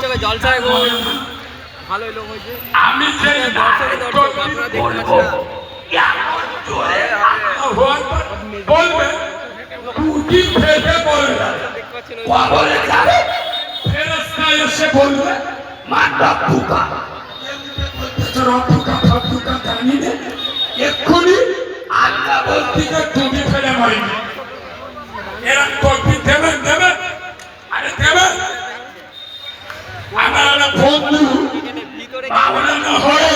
চোখে জলসা এখন ভালোই লোক হয়েছে। আমি দর্শকে দর্শক আপনারা দেখতে পাচ্ছেন এক্ষুনি আল্লাহ বলতে তুমি ফেলে মারিনি এরা তকবীর দেবেন দেবেন আরে দেবেন আমার বন্ধু মাওলানা হয়ে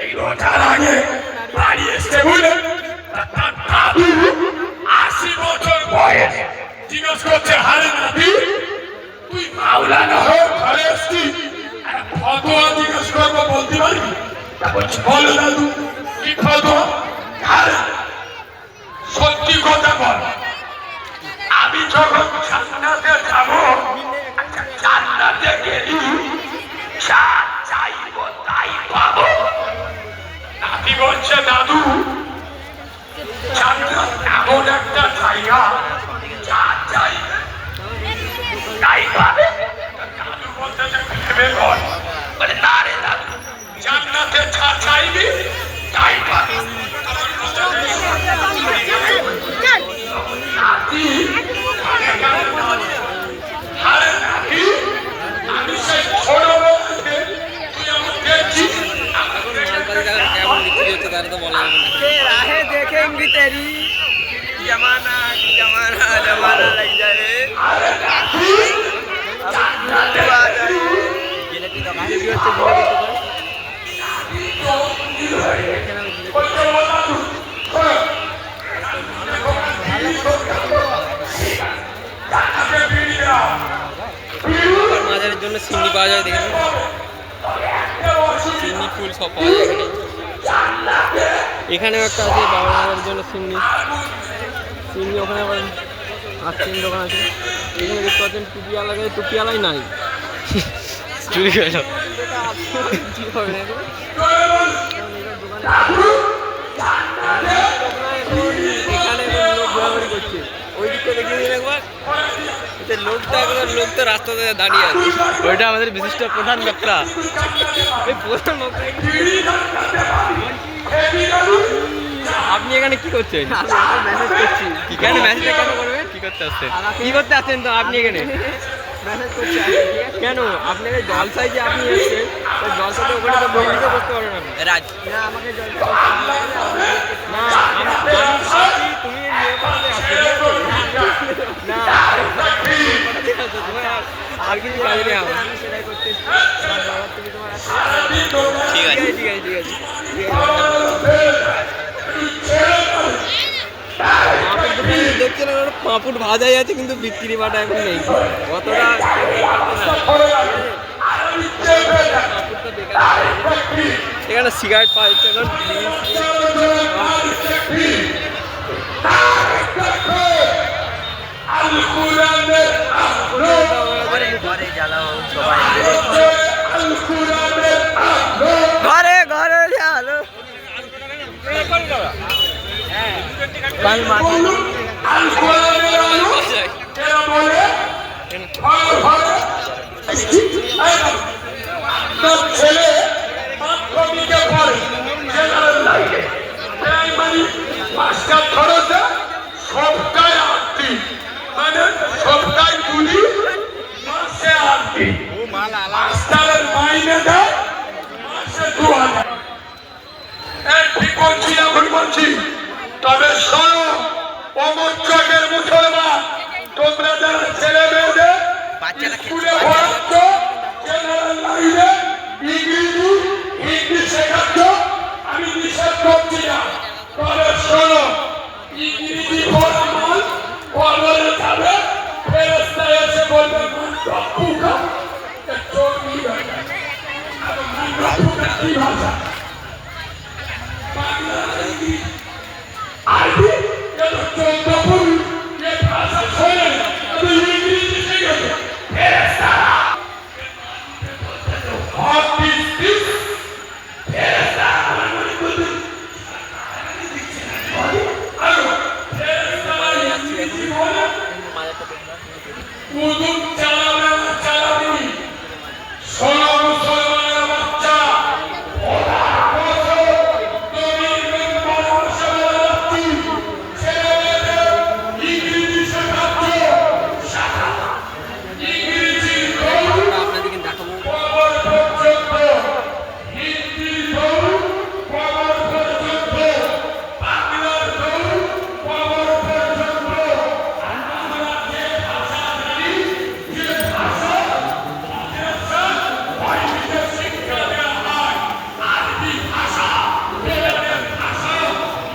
এই রোজার আগে বাড়ি এসে বলে তার দাদু 80 বছর বয়স জিজ্ঞেস করছে হারে নাতি তুই মাওলানা হয়ে ঘরে এসছি ফতোয়া জিজ্ঞেস করবো বলতে পারবি বলছে বলো দাদু কি ফতোয়া সত্যি কথা বল আমি যখন জান্নাতে যাব জান্নাতে গেলি যা চাইব তাই পাবো নাতি বলছে দাদু জান্নাত এমন একটা জায়গা যা চাইবে তাই পাবে দাদু বলতেছে ভেবে বল বলে না রে দাদু জান্নাতে যা চাইবি তাই পাবে देखेंगे तेरी जमाना जमाना जमाना लग जाए মাজারের জন্য সিন্নি পাওয়া যায় দেখেন সিন্নি ফুল সব পাওয়া যায় এখানেও একটা আছে বাবা মাজারের জন্য সিন্নি সিন্নি ওখানে আবার আশ্চিন দোকান আছে এখানে দেখতে পাচ্ছেন টুপিওয়ালা গেছে টুপিওয়ালাই নাই চুরি করে সব ঠিক হবে না এখানে লোক ঘোরাঘুরি করছে ওই দিকটা দেখিয়ে দিন একবার লোকটা একবার লোক তো রাস্তাতে দাঁড়িয়ে আছে ওইটা আমাদের বিশিষ্ট প্রধান বক্তা এই প্রধান বক্তা আপনি এখানে কি করছেন মেসেজ করছি কি কেন মেসেজ কেন করবেন কি করতে আসছেন কি করতে আসছেন তো আপনি এখানে মেসেজ করছি কেন আপনাকে জলসায় যে আপনি এসেছেন তো জলসাতে ওখানে তো বই লিখে করতে পারবেন না রাজ না আমাকে জলসা না আমি তুমি নিয়ে পড়াতে আসবে না তোমার আর কিছু কাজ নেই আমার সেটাই করতে ঠিক আছে ঠিক আছে ঠিক আছে দেখছেন পাঁপুট ভাজাই আছে কিন্তু বিক্রি বাটা এখন নেই অতটা এখানে সিগারেট পাওয়া যাচ্ছে এখন ঘরে ঘরে আলো ছেলে পাঁচটা খরচে সবটাই আটটি মানে সবটাই তুলি মাসে আটটি মাস্টারের মাইনে দেয় মাসে 2000 ঠিক বলছি এখন বলছি তবে শোনো অমরচকের মুসলমান তোমরা যারা ছেলে মেয়েদের স্কুলে পড়াচ্ছ জেনারেল লাইনে ইংরেজি হিন্দি শেখাচ্ছ আমি নিষেধ করছি না তবে শোনো ইংরেজি পড়া মাল কবরে যাবে ফেরেশতা এসে বলবে কি ভাষা